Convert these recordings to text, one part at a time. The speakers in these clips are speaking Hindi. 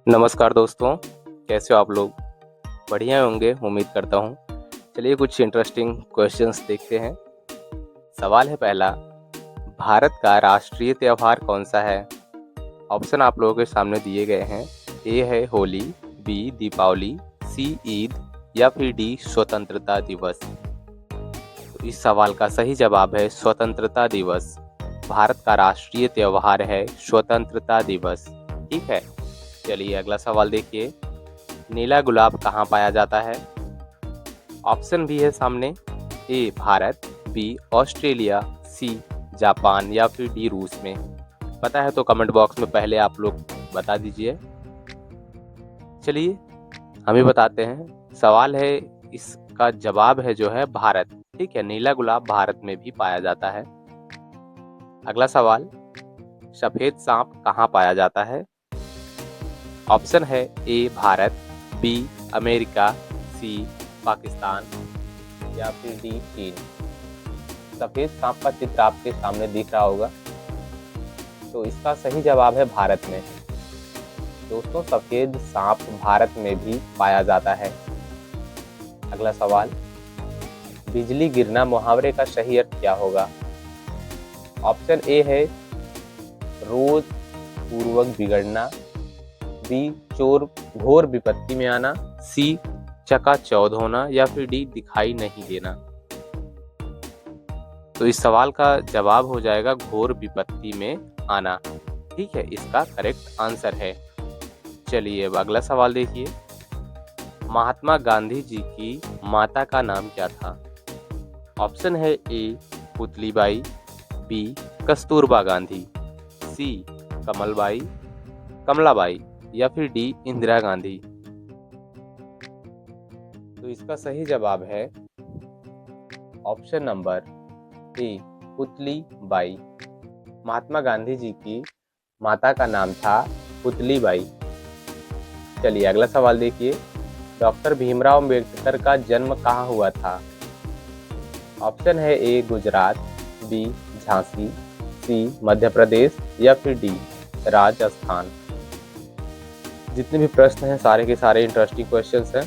नमस्कार दोस्तों, कैसे हो आप लोग? बढ़िया होंगे उम्मीद करता हूँ। चलिए कुछ इंटरेस्टिंग क्वेश्चंस देखते हैं। सवाल है पहला, भारत का राष्ट्रीय त्योहार कौन सा है? ऑप्शन आप लोगों के सामने दिए गए हैं। ए है होली, बी दीपावली, सी ईद या फिर डी स्वतंत्रता दिवस। तो इस सवाल का सही जवाब है स्वतंत्रता दिवस। भारत का राष्ट्रीय त्योहार है स्वतंत्रता दिवस। ठीक है, चलिए अगला सवाल देखिए। नीला गुलाब कहाँ पाया जाता है? ऑप्शन भी है सामने। A Bharat, B Australia, C Japan या फिर डी रूस में। पता है तो कमेंट बॉक्स में पहले आप लोग बता दीजिए। चलिए हम ही बताते हैं। सवाल है, इसका जवाब है जो है भारत। ठीक है, नीला गुलाब भारत में भी पाया जाता है। अगला सवाल, सफेद सांप कहाँ पाया जाता है? ऑप्शन है ए भारत, बी अमेरिका, सी पाकिस्तान या फिर डी चीन। सफेद सांप का चित्र आपके सामने दिख रहा होगा, तो इसका सही जवाब है भारत में। दोस्तों, सफेद सांप भारत में भी पाया जाता है। अगला सवाल, बिजली गिरना मुहावरे का सही अर्थ क्या होगा? ऑप्शन ए है रोज पूर्वक बिगड़ना, बी चोर घोर विपत्ति में आना, सी चकाचौंध होना या फिर डी दिखाई नहीं देना। तो इस सवाल का जवाब हो जाएगा घोर विपत्ति में आना। ठीक है, इसका करेक्ट आंसर है। चलिए अब अगला सवाल देखिए। महात्मा गांधी जी की माता का नाम क्या था? ऑप्शन है ए पुतलीबाई, बी कस्तूरबा गांधी, सी कमलाबाई या फिर डी इंदिरा गांधी। तो इसका सही जवाब है option number A Putli Bai. Mahatma Gandhi ji की माता का नाम था पुतली बाई। चलिए अगला सवाल देखिए। डॉक्टर भीमराव अंबेडकर का जन्म कहाँ हुआ था? ऑप्शन है ए गुजरात, बी झांसी, सी मध्य प्रदेश या फिर डी राजस्थान। जितने भी प्रश्न हैं सारे के सारे इंटरेस्टिंग क्वेश्चंस हैं,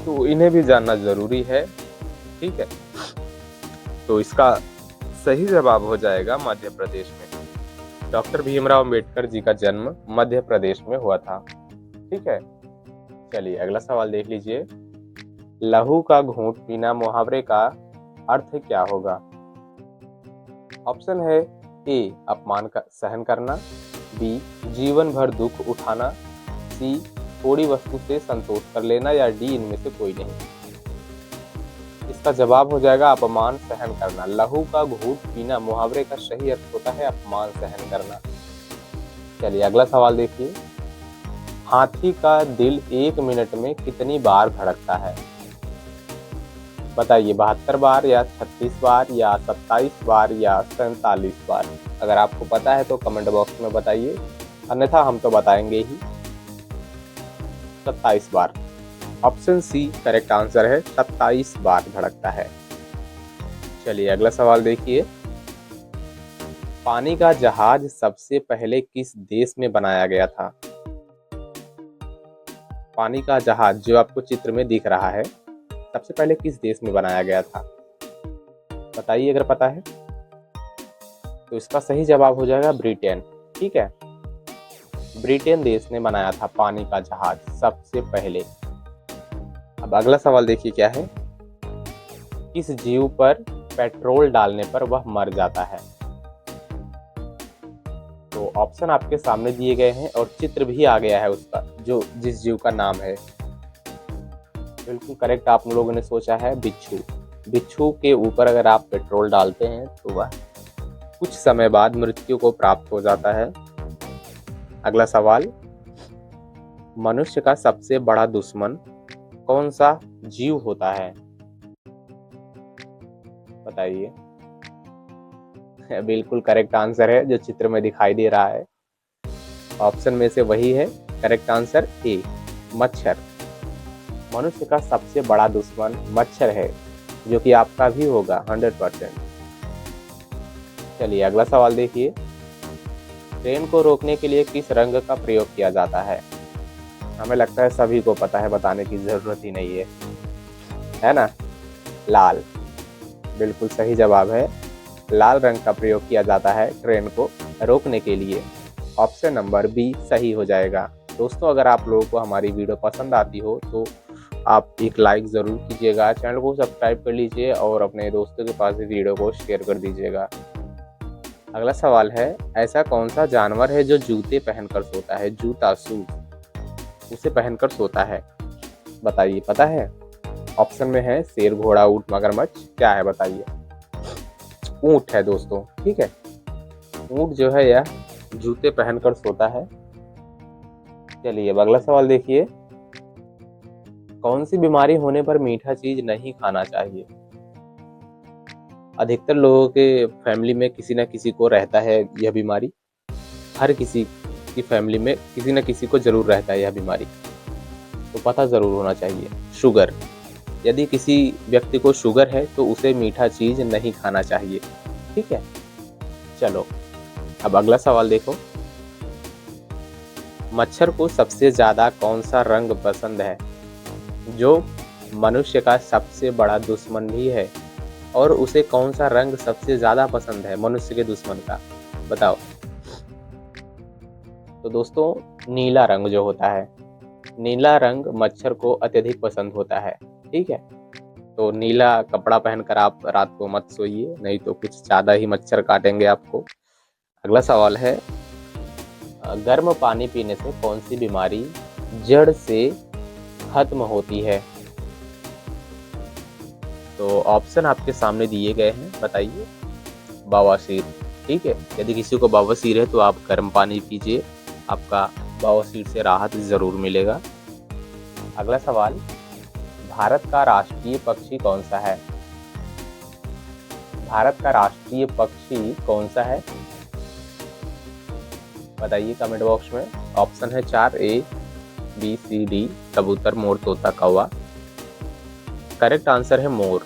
तो इन्हें भी जानना जरूरी है। ठीक है, तो इसका सही जवाब हो जाएगा मध्य प्रदेश में। डॉक्टर भीमराव अंबेडकर जी का जन्म मध्य प्रदेश में हुआ था। ठीक है, चलिए अगला सवाल देख लीजिए। लहू का घूंट पीना मुहावरे का अर्थ क्या होगा? ऑप्शन है ए अपमान का सहन करना, बी जीवन भर दुख उठाना, सी थोड़ी वस्तु से संतोष कर लेना या डी इनमें से कोई नहीं। इसका जवाब हो जाएगा अपमान सहन करना। लहू का घूंट पीना मुहावरे का सही अर्थ होता है अपमान सहन करना। चलिए अगला सवाल देखिए। हाथी का दिल 1 मिनट में कितनी बार धड़कता है? बताइए, 72 बार या 36 बार या 27 बार या 47 बार। अगर आपको पता है तो कमेंट बॉक्स में बताइए, अन्यथा हम तो बताएंगे ही। 27 बार। ऑप्शन सी करेक्ट आंसर है, 27 बार धड़कता है। चलिए अगला सवाल देखिए। पानी का जहाज सबसे पहले किस देश में बनाया गया था? पानी का जहाज जो आपको चित्र में दिख रहा है, सबसे पहले किस देश में बनाया गया था? बताइए अगर पता है। तो इसका सही जवाब हो जाएगा ब्रिटेन। ठीक है, ब्रिटेन देश ने बनाया था पानी का जहाज सबसे पहले। अब अगला सवाल देखिए क्या है। किस जीव पर पेट्रोल डालने पर वह मर जाता है? तो ऑप्शन आपके सामने दिए गए हैं और चित्र भी आ गया है उसका, जो जिस जीव का नाम है। बिल्कुल करेक्ट आप लोगों ने सोचा है, बिच्छू। बिच्छू के ऊपर अगर आप पेट्रोल डालते हैं तो वह कुछ समय बाद मृत्यु को प्राप्त हो जाता है। अगला सवाल, मनुष्य का सबसे बड़ा दुश्मन कौन सा जीव होता है? बताइए। बिल्कुल करेक्ट आंसर है जो चित्र में दिखाई दे रहा है। ऑप्शन में से वही है करेक्ट आंसर, ए मच्छर। मनुष्य का सबसे बड़ा दुश्मन मच्छर है, जो कि आपका भी होगा 100%। चलिए अगला सवाल देखिए। ट्रेन को रोकने के लिए किस रंग का प्रयोग किया जाता है? हमें लगता है सभी को पता है, बताने की ज़रूरत ही नहीं है ना? लाल, बिल्कुल सही जवाब है। लाल रंग का प्रयोग किया जाता है ट्रेन को रोकने के लिए। ऑप्शन नंबर बी सही हो जाएगा। दोस्तों, अगर आप लोगों को हमारी वीडियो पसंद आती हो तो आप एक लाइक ज़रूर कीजिएगा, चैनल को सब्सक्राइब कर लीजिए और अपने दोस्तों के पास भी वीडियो को शेयर कर दीजिएगा। अगला सवाल है, ऐसा कौन सा जानवर है जो जूते पहनकर सोता है? जूता, शूज, उसे पहनकर सोता है, बताइए, पता है? ऑप्शन में है शेर, घोड़ा, ऊंट, मगरमच्छ। क्या है बताइए? ऊंट है दोस्तों, ठीक है। ऊंट जो है यह जूते पहनकर सोता है। चलिए अब अगला सवाल देखिए, कौन सी बीमारी होने पर मीठा चीज नहीं खाना चाहिए? अधिकतर लोगों के फैमिली में किसी न किसी को रहता है यह बीमारी। हर किसी की फैमिली में किसी न किसी को जरूर रहता है यह बीमारी, तो पता जरूर होना चाहिए। शुगर, यदि किसी व्यक्ति को शुगर है तो उसे मीठा चीज नहीं खाना चाहिए, ठीक है। चलो अब अगला सवाल देखो, मच्छर को सबसे ज्यादा कौन सा रंग पसंद है, जो मनुष्य का सबसे बड़ा दुश्मन भी है? और उसे कौन सा रंग सबसे ज्यादा पसंद है मनुष्य के दुश्मन का, बताओ। तो दोस्तों, नीला रंग जो होता है, नीला रंग मच्छर को अत्यधिक पसंद होता है, ठीक है। तो नीला कपड़ा पहनकर आप रात को मत सोइए, नहीं तो कुछ ज़्यादा ही मच्छर काटेंगे आपको। अगला सवाल है, गर्म पानी पीने से कौन सी बीमारी जड़ से खत्म होती है? तो ऑप्शन आपके सामने दिए गए हैं, बताइए। बवासीर, ठीक है। यदि किसी को बवासीर है तो आप गर्म पानी पीजिए, आपका बवासीर से राहत ज़रूर मिलेगा। अगला सवाल, भारत का राष्ट्रीय पक्षी कौन सा है? भारत का राष्ट्रीय पक्षी कौन सा है, बताइए कमेंट बॉक्स में। ऑप्शन है 4, ए, बी, सी, डी, कबूतर, मोर, तोता, कौवा। करेक्ट आंसर है मोर।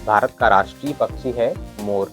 भारत का राष्ट्रीय पक्षी है मोर।